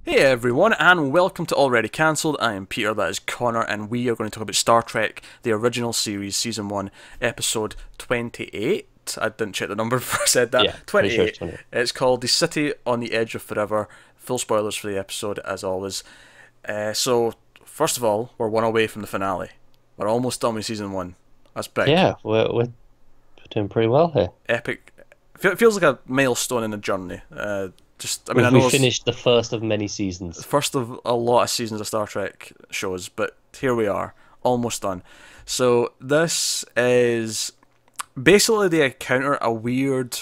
Hey everyone, and welcome to Already Cancelled. I am Peter, that is Connor, and we are going to talk about Star Trek, the original series, Season 1, Episode 28. I didn't check the number before I said that. Yeah, pretty sure 28. it's 20. It's called The City on the Edge of Forever. Full spoilers for the episode, as always. So, first of all, we're one away from the finale. We're almost done with Season 1. That's big. Yeah, we're doing pretty well here. Epic. Feels like a milestone in the journey. I We, know we it's finished the first of many seasons. first of a lot of seasons of Star Trek shows, but here we are, almost done. So this is basically they encounter a weird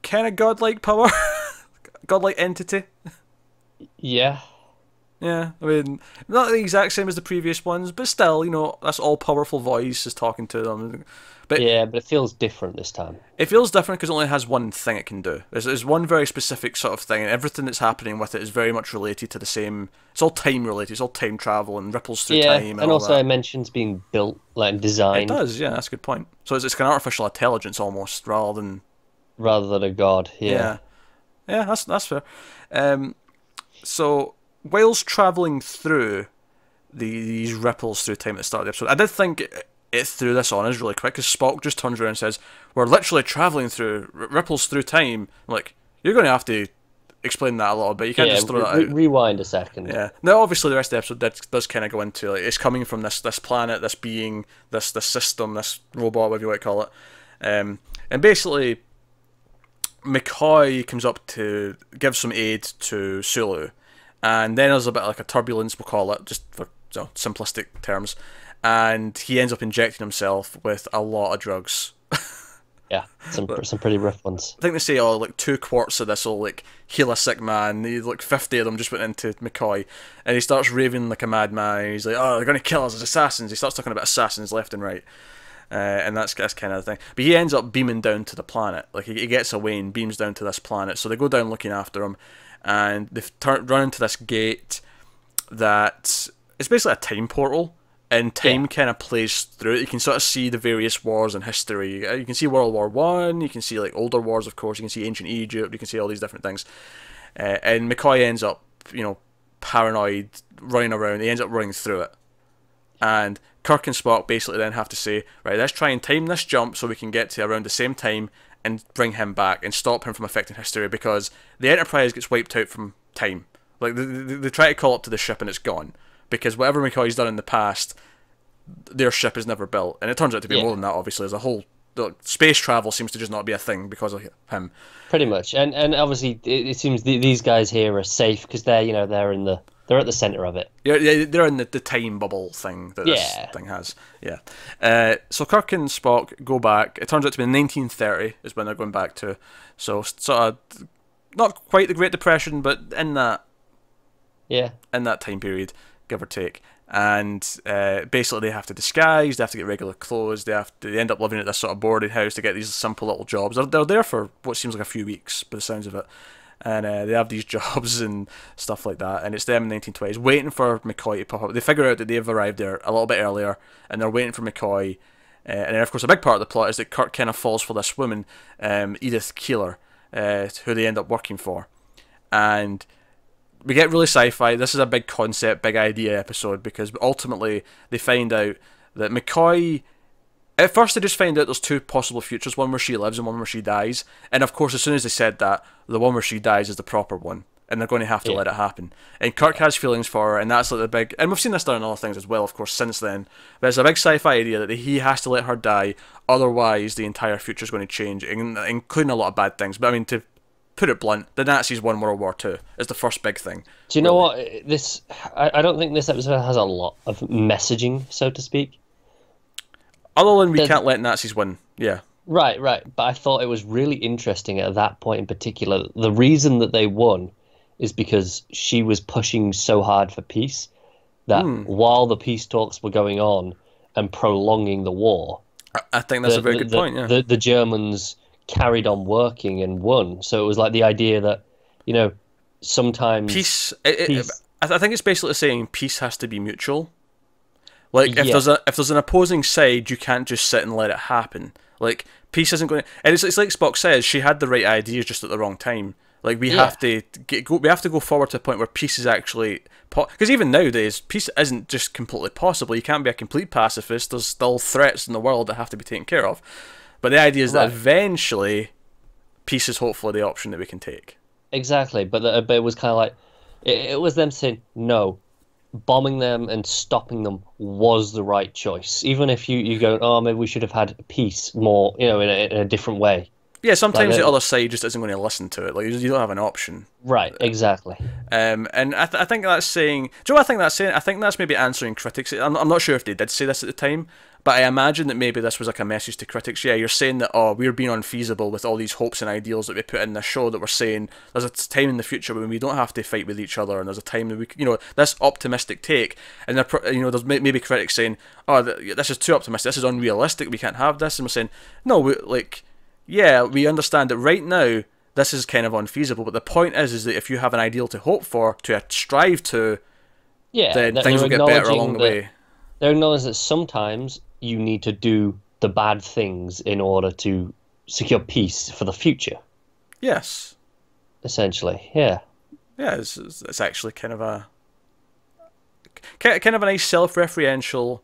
kind of godlike power, godlike entity. Yeah, Yeah, I mean, not the exact same as the previous ones, but still, that's all powerful voice is talking to them. But yeah, but it feels different this time. it feels different because it only has one thing it can do. There's one very specific sort of thing, and everything that's happening with it is very much related to the same. It's all time related. It's all time travel and ripples through Yeah, time and and all also that. it mentions being built, like It designed, does, yeah, that's a good point. So it's kind of artificial intelligence almost, rather than rather than a god. Yeah, yeah, yeah, that's fair. Um, so whilst traveling through these ripples through time at the start of the episode, I did think it threw this on us really quick because Spock just turns around and says, "We're literally traveling through ripples through time." I'm like, you're going to have to explain that a little bit. You can't yeah. just throw that out. Rewind a second. Yeah. Now, obviously, the rest of the episode does kind of go into like it's coming from this planet, this being, this system, this robot, whatever you want to call it, and basically, McCoy comes up to give some aid to Sulu, and then there's a bit like a turbulence, we'll call it, just for simplistic terms, and he ends up injecting himself with a lot of drugs. Yeah, some pretty rough ones. I think they say, oh, like 2 quarts of this will like heal a sick man. Like 50 of them just went into McCoy, and he starts raving like a madman. He's like, oh, they're gonna kill us as assassins. He starts talking about assassins left and right, and that's kind of the thing. But he ends up beaming down to the planet. Like he gets away and beams down to this planet. So they go down looking after him, and they've run into this gate that it's basically a time portal, and time Yeah, kind of plays through it. You can sort of see the various wars in history. You can see World War One. You can see like older wars, of course. You can see ancient Egypt. You can see all these different things. And McCoy ends up, paranoid, running around. He ends up running through it, and Kirk and Spock basically then have to say, right, let's try and time this jump so we can get to around the same time and bring him back and stop him from affecting history because the Enterprise gets wiped out from time. Like they try to call up to the ship and it's gone because whatever McCoy's done in the past, their ship is never built, and it turns out to be more yeah, than that. Obviously, as a whole, space travel seems to just not be a thing because of him. pretty much. And obviously it seems these guys here are safe because they're at the center of it. Yeah, they're in the time bubble thing that this Yeah, thing has. Yeah. So Kirk and Spock go back. It turns out to be 1930 is when they're going back to. So sort of not quite the Great Depression, but yeah. in that time period, give or take. And basically, they have to disguise. They have to get regular clothes. They end up living at this sort of boarding house to get these simple little jobs. They're there for what seems like a few weeks, by the sounds of it. And they have these jobs and stuff like that. And it's them in the 1920s waiting for McCoy to pop up. They figure out that they've arrived there a little bit earlier, and they're waiting for McCoy. And then, of course, a big part of the plot is that Kirk kind of falls for this woman, Edith Keeler, who they end up working for. And we get really sci-fi. This is a big concept, big idea episode because ultimately they find out that McCoy. At first, they just find out there's two possible futures: one where she lives and one where she dies. And of course, as soon as they said that, the one where she dies is the proper one, and they're going to have to Yeah. let it happen. And Kirk has feelings for her, and that's like the big. And we've seen this done in other things as well, of course, since then. But it's a big sci-fi idea that he has to let her die, otherwise the entire future is going to change, including a lot of bad things. But I mean, to put it blunt, the Nazis won World War Two. Is the first big thing. Do you know Really. what? I don't think this episode has a lot of messaging, so to speak. Other than we The- can't let Nazis win. Yeah. Right, right. But I thought it was really interesting at that point in particular. The reason that they won is because she was pushing so hard for peace that while the peace talks were going on and prolonging the war, I think that's a very good point, yeah. the Germans carried on working and won. So it was like the idea that, sometimes Peace, peace. I think it's basically saying peace has to be mutual. Like if Yeah, there's an opposing side, you can't just sit and let it happen. Like peace isn't going to, and it's like Spock says, she had the right ideas just at the wrong time. Like we have to we have to go forward to a point where peace is actually because even nowadays peace isn't just completely possible. You can't be a complete pacifist. There's still threats in the world that have to be taken care of. But the idea is that eventually peace is hopefully the option that we can take. Exactly, but it was kind of like it was them saying no, bombing them and stopping them was the right choice. Even if you go, oh, maybe we should have had peace more, in a different way. Yeah, sometimes the other side just isn't going to listen to it. Like you don't have an option. Right, exactly. And I think that's saying. Do you know what I think that's saying? I think that's maybe answering critics. I'm not sure if they did say this at the time, but I imagine that maybe this was like a message to critics. Yeah, you're saying that we're being unfeasible with all these hopes and ideals that we put in this show. That we're saying there's a time in the future when we don't have to fight with each other, and there's a time that we, this optimistic take. And there's maybe critics saying, oh, this is too optimistic. This is unrealistic. We can't have this. And we're saying, no, yeah, we understand that right now this is kind of unfeasible, but the point is that if you have an ideal to hope for, to strive to, then things will get better along the way. They're acknowledging that sometimes you need to do the bad things in order to secure peace for the future. Yes. Essentially, yeah. Yeah, it's actually kind of a nice self-referential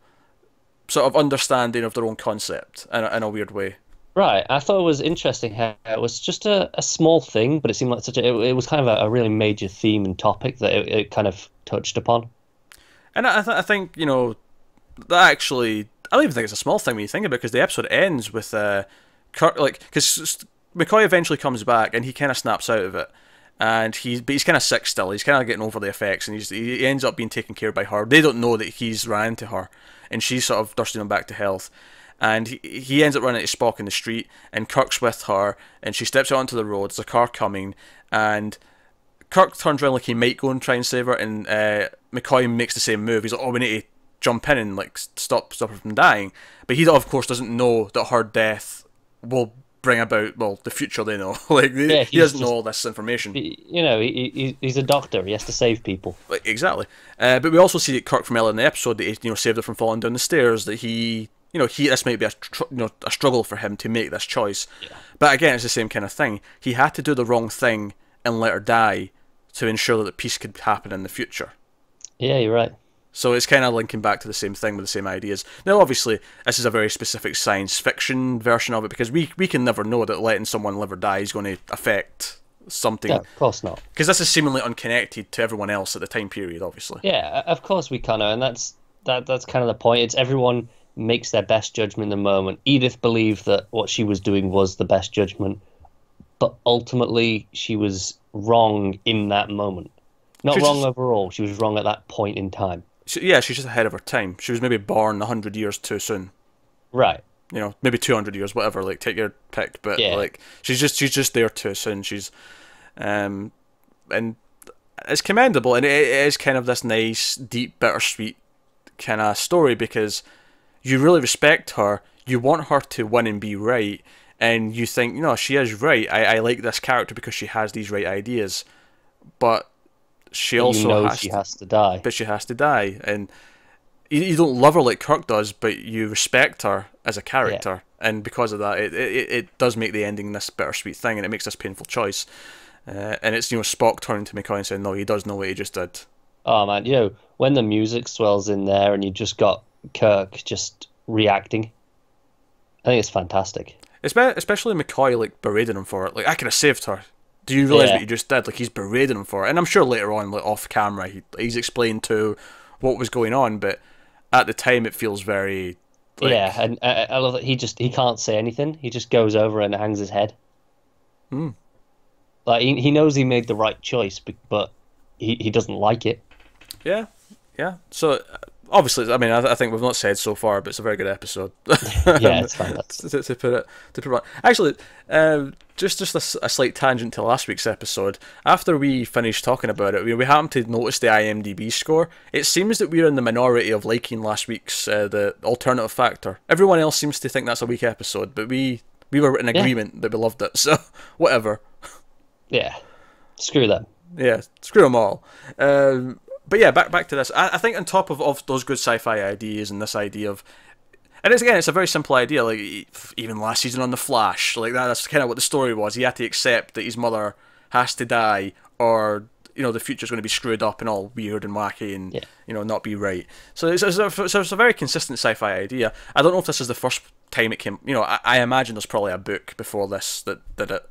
sort of understanding of their own concept in a weird way. Right, I thought it was interesting how it was just a small thing, but it seemed like it was kind of a really major theme and topic that it kind of touched upon. And I think, that actually, I don't even think it's a small thing when you think about it, because the episode ends with Kirk, because McCoy eventually comes back and he kind of snaps out of it, and he's kind of sick still. He's kind of getting over the effects, and he ends up being taken care of by her. They don't know that he's ran into her, and she's sort of nursing him back to health. And he ends up running into Spock in the street, and Kirk's with her, and she steps out onto the road, there's a car coming, and Kirk turns around like he might go and try and save her, and McCoy makes the same move. He's like, oh, we need to jump in and stop her from dying. But he, of course, doesn't know that her death will bring about, the future they know. He doesn't know all this information. He's a doctor. He has to save people. Exactly. But we also see that Kirk from earlier in the episode, that he saved her from falling down the stairs, that this might be a struggle for him to make this choice. Yeah. But again, it's the same kind of thing. He had to do the wrong thing and let her die to ensure that peace could happen in the future. Yeah, you're right. So it's kind of linking back to the same thing with the same ideas. Now, obviously, this is a very specific science fiction version of it, because we can never know that letting someone live or die is going to affect something. Yeah, of course not. Because this is seemingly unconnected to everyone else at the time period, obviously. Yeah, of course we can't know, and that's kind of the point. It's everyone makes their best judgment in the moment. Edith believed that what she was doing was the best judgment, but ultimately she was wrong in that moment. Not wrong overall, she was wrong at that point in time. She's just ahead of her time. She was maybe born 100 years too soon. Right. Maybe 200 years, whatever, take your pick, but she's just there too soon. She's and it's commendable, and it is kind of this nice, deep, bittersweet kind of story, because you really respect her, you want her to win and be right, and you think, she is right. I like this character because she has these right ideas, but she also has to die. But she has to die, and you don't love her like Kirk does, but you respect her as a character, and because of that, it does make the ending this bittersweet thing, and it makes this painful choice. And it's Spock turning to McCoy and saying, no, he does know what he just did. Oh man, when the music swells in there and you just got Kirk just reacting, I think it's fantastic. Especially McCoy berating him for it. I could have saved her. Do you realise what you just did? He's berating him for it, and I'm sure later on, off camera, he's explained to what was going on. But at the time, it feels very and I love that he can't say anything. He just goes over and hangs his head. Hmm. He knows he made the right choice, but he doesn't like it. Yeah. So obviously, I think we've not said so far, but it's a very good episode. Yeah, it's fine. to put it. Actually, just a slight tangent to last week's episode. After we finished talking about it, we happened to notice the IMDb score. It seems that we're in the minority of liking last week's the alternative factor. Everyone else seems to think that's a weak episode, but we were in agreement that we loved it. So whatever. Yeah. Screw them. Yeah, screw them all. But yeah, back to this. I think on top of those good sci-fi ideas and this idea of, and it's a very simple idea. Even last season on The Flash, that's kind of what the story was. He had to accept that his mother has to die, or the future's going to be screwed up and all weird and wacky and not be right. So it's a very consistent sci-fi idea. I don't know if this is the first time it came. I imagine there's probably a book before this that did it.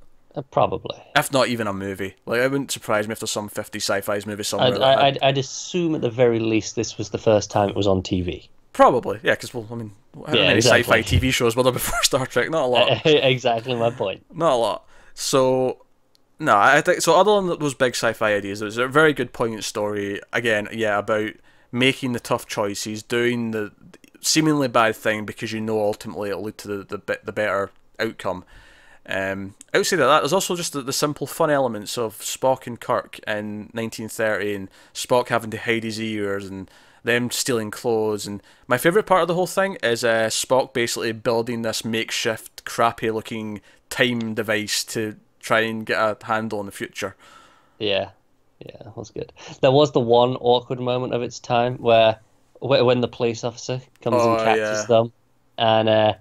Probably. If not even a movie. Like, it wouldn't surprise me if there's some 50 sci-fi movie somewhere. I'd assume at the very least this was the first time it was on TV. Probably, yeah, because, well, I mean, how many sci-fi TV shows were there before Star Trek? Not a lot. Exactly my point. Not a lot. So, no, I think, so other than those big sci-fi ideas, there's a very good poignant story, again, about making the tough choices, doing the seemingly bad thing because ultimately it'll lead to the better outcome. Outside of that, there's also just the simple fun elements of Spock and Kirk in 1930, and Spock having to hide his ears, and them stealing clothes. And my favourite part of the whole thing is Spock basically building this makeshift, crappy-looking time device to try and get a handle on the future. Yeah, that was good. There was the one awkward moment of its time where when the police officer comes and catches them, and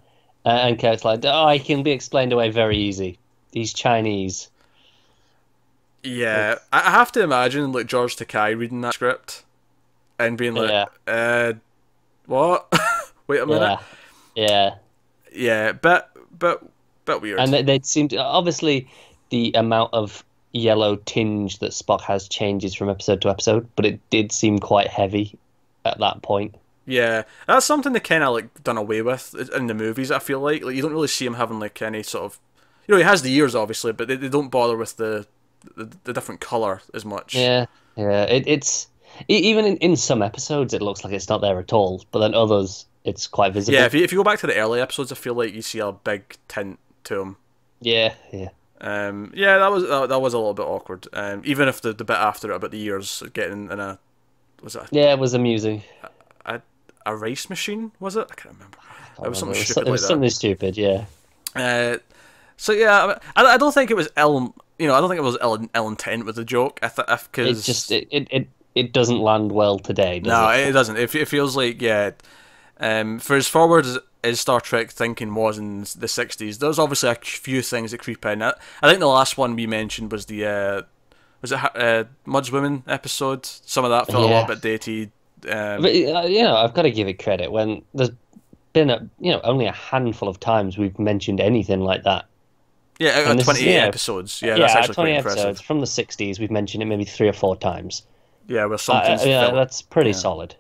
Kirk's like, he can be explained away very easy. He's Chinese. Yeah, I have to imagine like George Takei reading that script and being like, what? Wait a minute. Yeah, but weird. And they'd seem to, obviously the amount of yellow tinge that Spock has changes from episode to episode, but it did seem quite heavy at that point. Yeah, that's something they kind of like done away with in the movies. I feel like you don't really see him having like any sort of, he has the ears obviously, but they don't bother with the different color as much. Yeah. It's even in some episodes it looks like it's not there at all, but then others it's quite visible. Yeah, if you go back to the early episodes, I feel like you see a big tint to him. Yeah. That was a little bit awkward. Even if the bit after it about the ears getting in a, was it? It was amusing. A race machine, was it? I can't remember. It was something stupid. It was something stupid, yeah. So yeah, I don't think it was ill. I don't think it was ill intent with the joke. Because it doesn't land well today. It doesn't. It feels like for as forward as Star Trek thinking was in the '60s, there's obviously a few things that creep in. I think the last one we mentioned was the Mud's Women episode. Some of that felt a little bit dated. But I've got to give it credit when there's been only a handful of times we've mentioned anything like that. Yeah, 28 episodes. Yeah, that's actually 20 quite episodes impressive. From the '60s, we've mentioned it maybe 3 or 4 times. Yeah, well, something's that's pretty solid.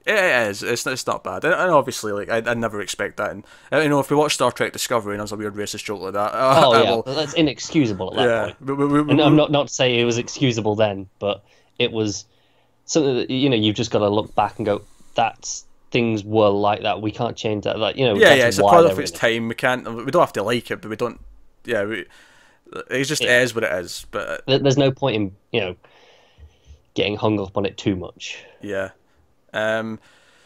It is. It's not bad, and obviously, like I'd never expect that. And if we watch Star Trek Discovery and there's a weird racist joke like that, well, that's inexcusable at that point. And I'm not saying it was excusable then, but it was something that you've just got to look back and go, things were like that. We can't change that. Like it's a product of its time. We don't have to like it, but we don't. Yeah, it just is what it is. But there's no point in getting hung up on it too much. Yeah.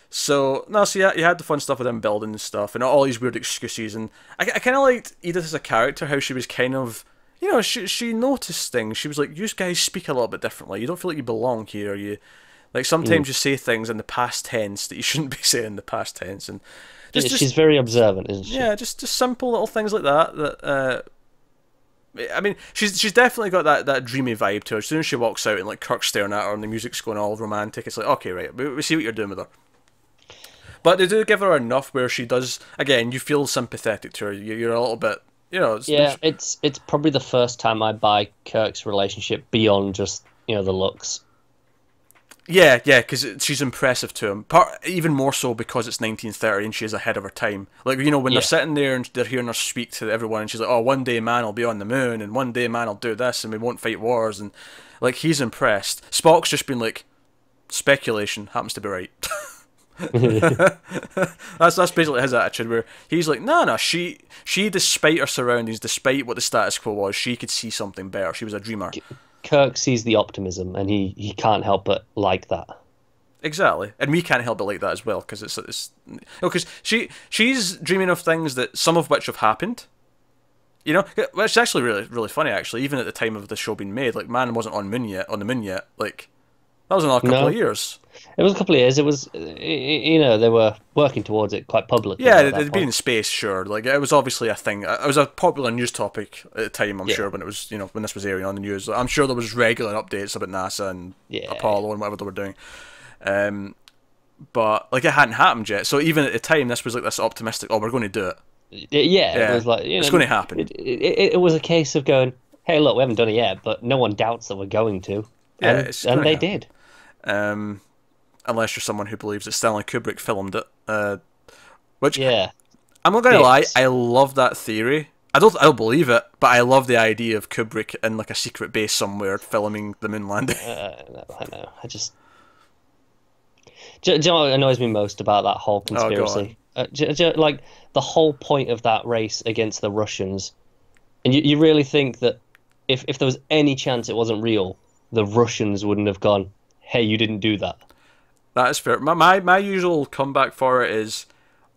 So you had the fun stuff with them building and stuff, and all these weird excuses, and I kind of liked Edith as a character, how she was kind of, she noticed things. She was like, you guys speak a little bit differently. You don't feel like you belong here. You, like, sometimes you say things in the past tense that you shouldn't be saying in the past tense, and she's very observant, isn't she? Yeah, just simple little things like that. I mean, she's definitely got that dreamy vibe to her. As soon as she walks out and like Kirk's staring at her and the music's going all romantic, it's like, okay, right, we see what you're doing with her. But they do give her enough where she does, again, you feel sympathetic to her. You're a little bit, it's probably the first time I buy Kirk's relationship beyond just the looks. Yeah, because she's impressive to him. Even more so because it's 1930 and she's ahead of her time. Like, when they're sitting there and they're hearing her speak to everyone, and she's like, oh, one day man will be on the moon, and one day man will do this, and we won't fight wars, and like, he's impressed. Spock's just been like, speculation happens to be right. That's basically his attitude, where he's like, no, she despite her surroundings, despite what the status quo was, she could see something better. She was a dreamer. Kirk sees the optimism, and he can't help but like that. Exactly, and we can't help but like that as well, because it's because she's dreaming of things that some of which have happened. Which is actually really really funny. Actually, even at the time of the show being made, like, man wasn't on the moon yet. Like, That was another couple No, of years. it was a couple of years. It was, you know, they were working towards it quite publicly Yeah, at that it'd been point. in space, sure. Like it was obviously a thing. It was a popular news topic at the time. I'm Yeah, sure when it was, when this was airing on the news. I'm sure there was regular updates about NASA and yeah, Apollo and whatever they were doing. Um, but like it hadn't happened yet. So even at the time, this was like this optimistic. Oh, we're going to do it. yeah. It Yeah, was like, you it's know, going to happen. it was a case of going, hey, look, we haven't done it yet, but no one doubts that we're going to, Yeah, it's going and to they happen. did. Um, unless you're someone who believes that Stanley Kubrick filmed it. Which Yeah, I'm not gonna lie, bits. I love that theory. I don't believe it, but I love the idea of Kubrick in like a secret base somewhere filming the moon landing. No, I know. I just. Do you know what annoys me most about that whole Oh god. conspiracy? Like the whole point of that race against the Russians, and you really think that if there was any chance it wasn't real, the Russians wouldn't have gone, "Hey, you didn't do that." That is fair. My usual comeback for it is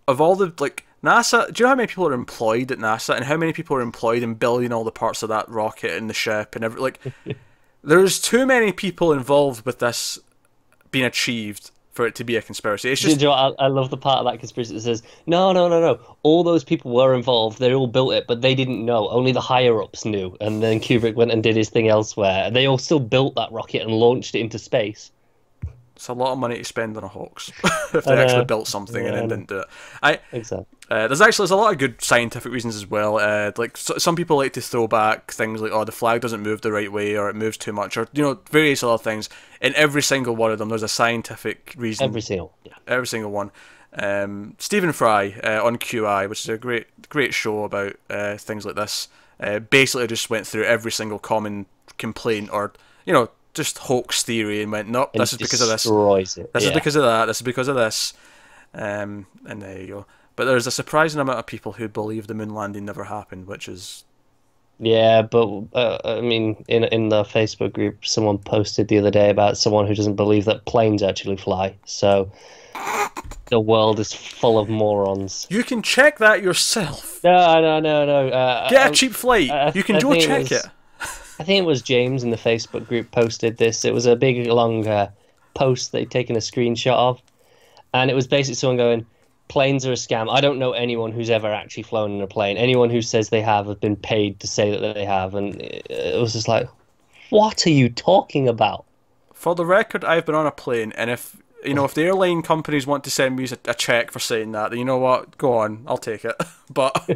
of all the like NASA, do you know how many people are employed at NASA and how many people are employed in building all the parts of that rocket and the ship and every like there's too many people involved with this being achieved for it to be a conspiracy. It's Do you just know what? I love the part of that conspiracy that says, "No, no, no, no. All those people were involved. They all built it, but they didn't know. Only the higher ups knew." And then Kubrick went and did his thing elsewhere. They all still built that rocket and launched it into space. it's a lot of money to spend on a hoax if I they actually know. built something and Yeah, I then know. didn't do it. I Exactly. there's a lot of good scientific reasons as well. Like some people like to throw back things like, oh, the flag doesn't move the right way or it moves too much or various other things. In every single one of them, there's a scientific reason. Every single. Yeah. Every single one. Stephen Fry on QI, which is a great show about things like this, basically just went through every single common complaint or just hoax theory and went, nope, And this is because of this. destroys it. This is Yeah. because of that. This is because of this. And there you go. But there's a surprising amount of people who believe the moon landing never happened, which is Yeah, but I mean, in the Facebook group, someone posted the other day about someone who doesn't believe that planes actually fly. So the world is full of morons. you can check that yourself. No, no, no, no. Get a cheap flight. I, You can I go think check it. I think it was James in the Facebook group posted this. It was a big, long post that he'd taken a screenshot of, and it was basically someone going, "Planes are a scam. I don't know anyone who's ever actually flown in a plane. Anyone who says they have been paid to say that they have." And it was just like, what are you talking about? For the record, I've been on a plane, and if the airline companies want to send me a check for saying that, then you know what? Go on, I'll take it. But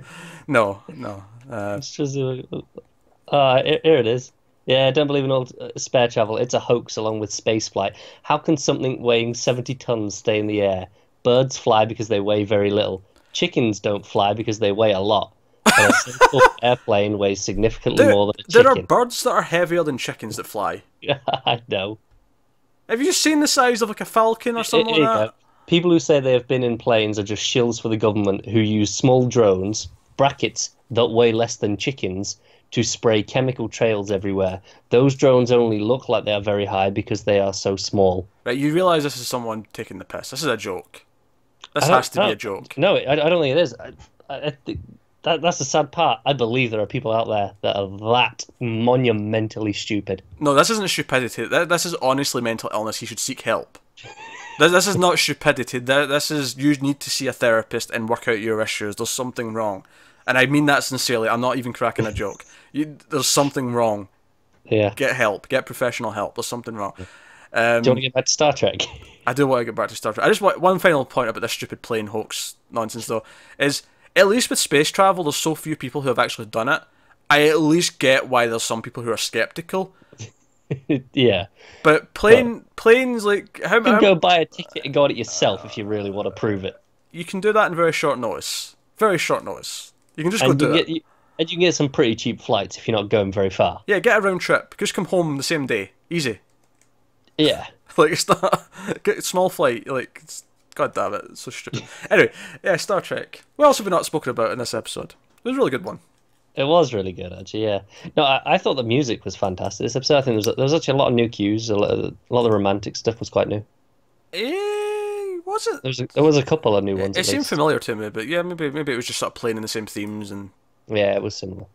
no, no. It's just, here it is. Yeah, don't believe in all spare travel. It's a hoax along with spaceflight. How can something weighing 70 tons stay in the air? Birds fly because they weigh very little. Chickens don't fly because they weigh a lot. And a simple airplane weighs significantly more than a There are chicken. birds that are heavier than chickens that fly. I know. Have you seen the size of like a falcon or something Here like you go. that? People who say they have been in planes are just shills for the government who use small drones, brackets, that weigh less than chickens, to spray chemical trails everywhere. Those drones only look like they are very high because they are so small. Right, you realise this is someone taking the piss. This is a joke. This I don't- has to be no, a joke. No, I don't think it is. I think that's the sad part. I believe there are people out there that are that monumentally stupid. No, this isn't stupidity. This is honestly mental illness. You should seek help. This is not stupidity. This is you need to see a therapist and work out your issues. There's something wrong. And I mean that sincerely. I'm not even cracking a joke. There's something wrong. Yeah. Get help. Get professional help. There's something wrong. Do you want to get back to Star Trek? I do want to get back to Star Trek. I just want one final point about this stupid plane hoax nonsense, though, is at least with space travel, there's so few people who have actually done it. I at least get why there's some people who are skeptical. Yeah. But planes, like, You can go buy a ticket and go on it yourself if you really want to prove it. you can do that in very short notice. Very short notice. You can just go And do it. and you can get some pretty cheap flights if you're not going very far. Yeah, get a round trip. Just come home the same day. Easy. Yeah. Like, it's not... Get a small flight. Like, God damn it. It's so stupid. Anyway, yeah, Star Trek. What else have we not spoken about in this episode? It was a really good one. It was really good, actually. Yeah. No, I thought the music was fantastic. This episode, I think there was actually a lot of new cues. A lot of the romantic stuff was quite new. Was it? There was a couple of new ones. It At seemed least. familiar to me, but yeah, maybe it was just sort of playing in the same themes. And Yeah, it was similar.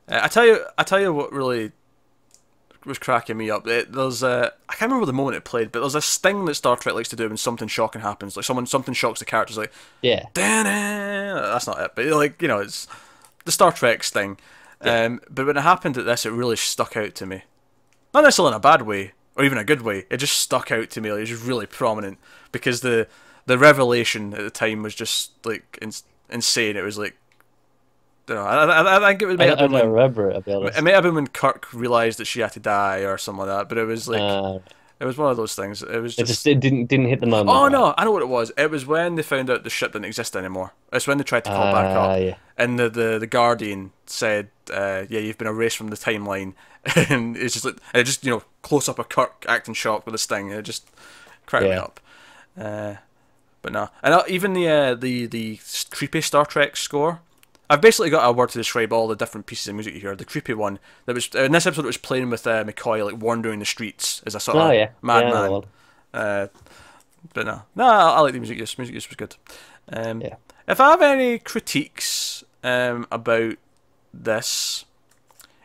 I tell you what really was cracking me up. There's I can't remember the moment it played, but there's a sting that Star Trek likes to do when something shocking happens. Like something shocks the characters. Like, Yeah. that's not it, but like it's the Star Trek sting. Yeah. But when it happened at this, it really stuck out to me. Not necessarily in a bad way or even a good way. It just stuck out to me. Like, it was just really prominent because the revelation at the time was just like insane. It was like, I think it was. I don't remember it, I'll be honest. It may have been when Kirk realised that she had to die or something like that. But it was like it was one of those things. It was just it didn't hit the moment. Oh right? no, I know what it was. It was when they found out the ship didn't exist anymore. It's when they tried to call back up, yeah. and the Guardian said, "Yeah, you've been erased from the timeline." And it's just like, and it just close up of Kirk acting shocked with a sting. It just cracked me up. But no, and even the creepy Star Trek score. I've basically got a word to describe all the different pieces of music you hear. The creepy one that was in this episode, it was playing with McCoy like wandering the streets as a sort of madman. But no, I like the music use. Music use was good. If I have any critiques about this,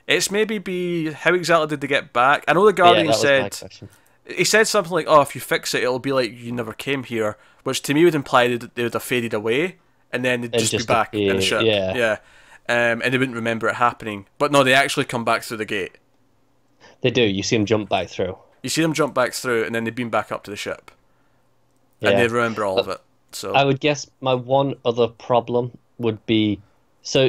it's maybe how exactly did they get back? I know the Guardian said he said something like, "Oh, if you fix it, it'll be like you never came here," which to me would imply that they would have faded away. And then they'd just be back in the ship. Yeah. And they wouldn't remember it happening. But no, they actually come back through the gate. They do. You see them jump back through. You see them jump back through, and then they beam back up to the ship. Yeah. And they remember all of it. So I would guess my one other problem would be, so,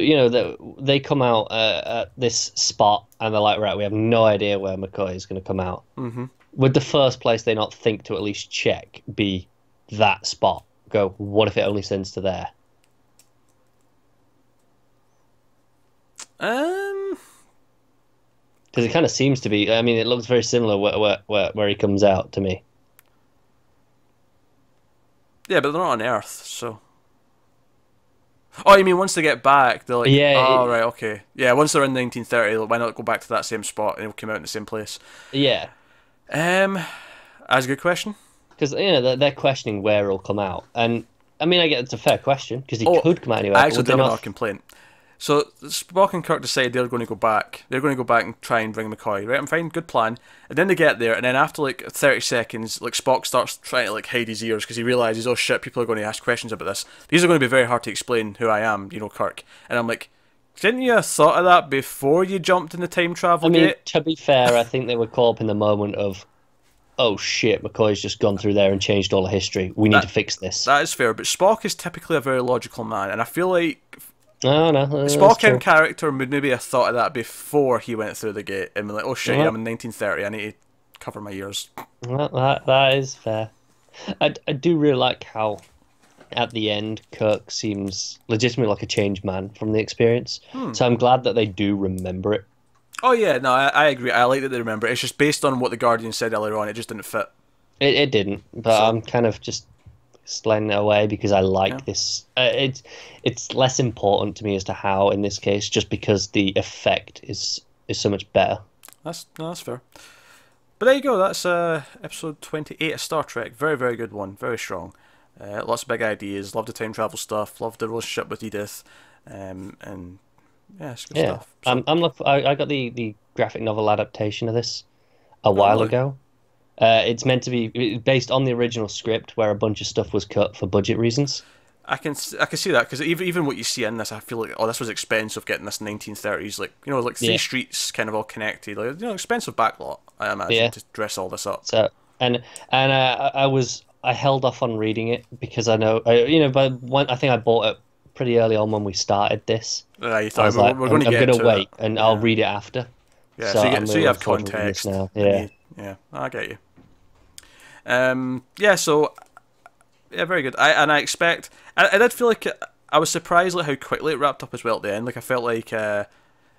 they come out at this spot, and they're like, right, we have no idea where McCoy is going to come out. Mm-hmm. Would the first place they not think to at least check be that spot? Go, what if it only sends to there? Because it kind of seems to be. I mean, it looks very similar where he comes out to me. Yeah, but they're not on Earth, so. Oh, you mean once they get back, they're like, right, okay. Yeah, once they're in 1930, why not go back to that same spot and it'll come out in the same place? Yeah. That's a good question. Because they're questioning where it'll come out, and I mean, I get it's a fair question because he could come out anywhere. I actually do have another complaint. So Spock and Kirk decide they're going to go back. They're going to go back and try and bring McCoy. Right, I'm fine, good plan. And then they get there, and then after like 30 seconds, like Spock starts trying to like hide his ears because he realizes, oh shit, people are going to ask questions about this. These are going to be very hard to explain who I am, Kirk. And I'm like, didn't you have thought of that before you jumped in the time travel gate? To be fair, I think they were caught up in the moment of, oh shit, McCoy's just gone through there and changed all the history. We need to fix this. That is fair, but Spock is typically a very logical man, and I feel like no, Spock in character would maybe have thought of that before he went through the gate and be like, oh shit, I'm in 1930, I need to cover my ears. Well, that is fair. I do really like how at the end Kirk seems legitimately like a changed man from the experience. So I'm glad that they do remember it. Oh yeah, no, I agree. I like that they remember it. It's just based on what the Guardian said earlier on, it just didn't fit. It didn't, but I'm kind of just sliding it away because I like this. It's less important to me as to how in this case, just because the effect is so much better. That's fair. But there you go. That's episode 28 of Star Trek. Very, very good one. Very strong. Lots of big ideas. Love the time travel stuff. Love the relationship with Edith. And yeah, it's good stuff. So, I got the graphic novel adaptation of this a while ago. It's meant to be based on the original script, where a bunch of stuff was cut for budget reasons. I can see that because even what you see in this, I feel like this was expensive getting this 1930s like three streets kind of all connected, expensive backlot. I imagine to dress all this up. So I held off on reading it because I know I think I bought it pretty early on when we started this. You thought we're going to get to wait and I'll read it after. Yeah, so you have context now. Yeah, I get you. So very good. I expect. I did feel like I was surprised at how quickly it wrapped up as well at the end. Like I felt like not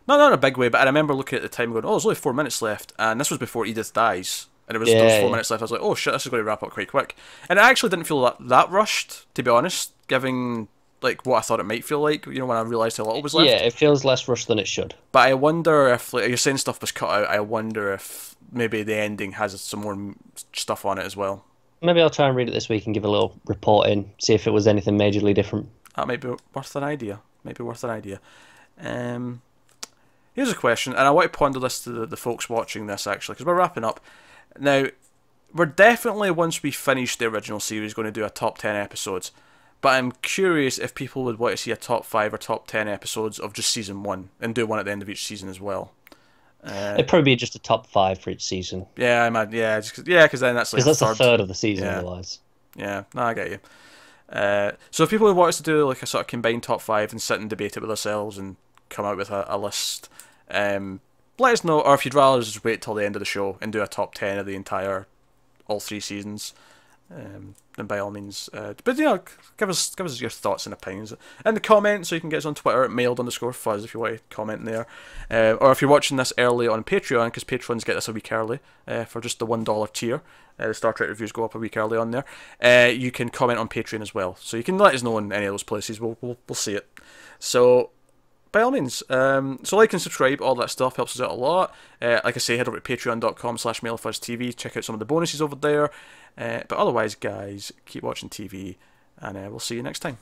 in a big way, but I remember looking at the time going, oh, there's only 4 minutes left, and this was before Edith dies, and there was 4 minutes left. I was like, oh shit, this is going to wrap up quite quick, and I actually didn't feel that rushed, to be honest, given like what I thought it might feel like. When I realised how little was left. Yeah, it feels less rushed than it should. But I wonder if you're saying stuff was cut out. I wonder if maybe the ending has some more stuff on it as well. Maybe I'll try and read it this week and give a little report in, see if it was anything majorly different. That might be worth an idea. here's a question, and I want to ponder this to the folks watching this, actually, because we're wrapping up. Now, we're definitely, once we finish the original series, going to do a top 10 episodes. But I'm curious if people would want to see a top 5 or top 10 episodes of just season 1, and do one at the end of each season as well. It'd probably be just a top 5 for each season. Yeah, I might. Yeah, because then that's like because that's a third of the season otherwise. Yeah, no, I get you. So if people would want us to do like a sort of combined top 5 and sit and debate it with ourselves and come out with a list, let us know. Or if you'd rather just wait till the end of the show and do a top 10 of the entire all 3 seasons, then by all means. But give us your thoughts and opinions in the comments, so you can get us on Twitter at mailed_fuzz if you want to comment there. Or if you're watching this early on Patreon, because Patrons get this a week early for just the $1 tier. The Star Trek reviews go up a week early on there. You can comment on Patreon as well, so you can let us know in any of those places. We'll see it. So by all means, so like and subscribe, all that stuff helps us out a lot. Like I say, head over to patreon.com/MailFuzzTV, check out some of the bonuses over there. But otherwise, guys, keep watching TV, and we'll see you next time.